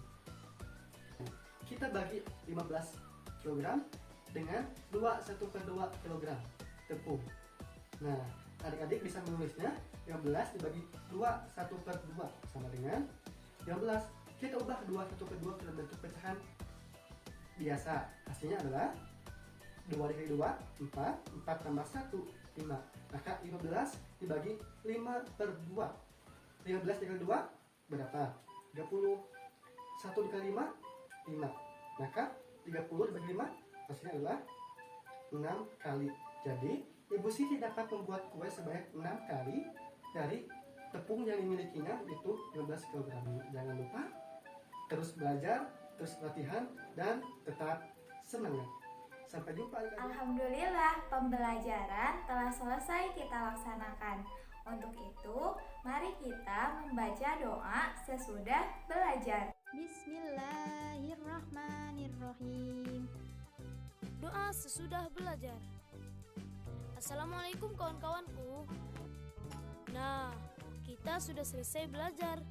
Kita bagi 15 kg dengan 1/2 kg tepung. Nah, adik-adik bisa menulisnya 15 dibagi 1/2 sama dengan 15. Kita ubah 1/2 ke dalam bentuk pecahan biasa. Hasilnya adalah 2 dikali 2, 4, 4 tambah 1, 5. Maka 15 dibagi 5/2. 15 dikali 2 berapa? 30. 1 dikali 5, 5. Maka 30 dibagi 5 hasilnya adalah 6 kali. Jadi Ibu Siti dapat membuat kue sebanyak 6 kali dari tepung yang dimilikinya, yaitu 15 kg. Jangan lupa terus belajar, terus latihan, dan tetap semangat. Sampai jumpa adik-adik. Alhamdulillah, pembelajaran telah selesai kita laksanakan. Untuk itu, mari kita membaca doa sesudah belajar. Bismillahirrahmanirrahim. Doa sesudah belajar. Assalamualaikum kawan-kawanku. Nah, kita sudah selesai belajar.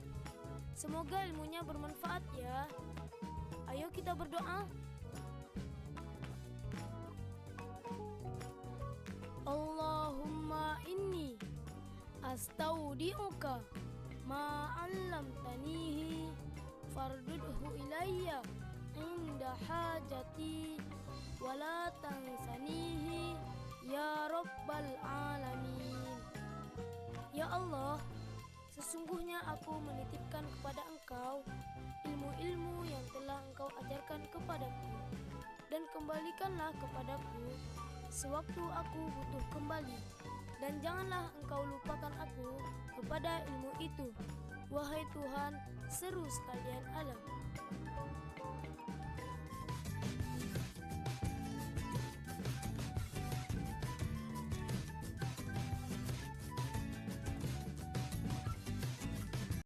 Semoga ilmunya bermanfaat ya. Ayo kita berdoa. Allahumma inni astaudi'uka ma 'allamtanihi fardudhu ilayya inda hajati wala tansanihi ya rabbal alamin. Ya Allah, sesungguhnya aku menitipkan kepada Engkau ilmu-ilmu yang telah Engkau ajarkan kepadaku, dan kembalikanlah kepadaku sewaktu aku butuh kembali, dan janganlah Engkau lupakan aku kepada ilmu itu, wahai Tuhan seru sekalian alam.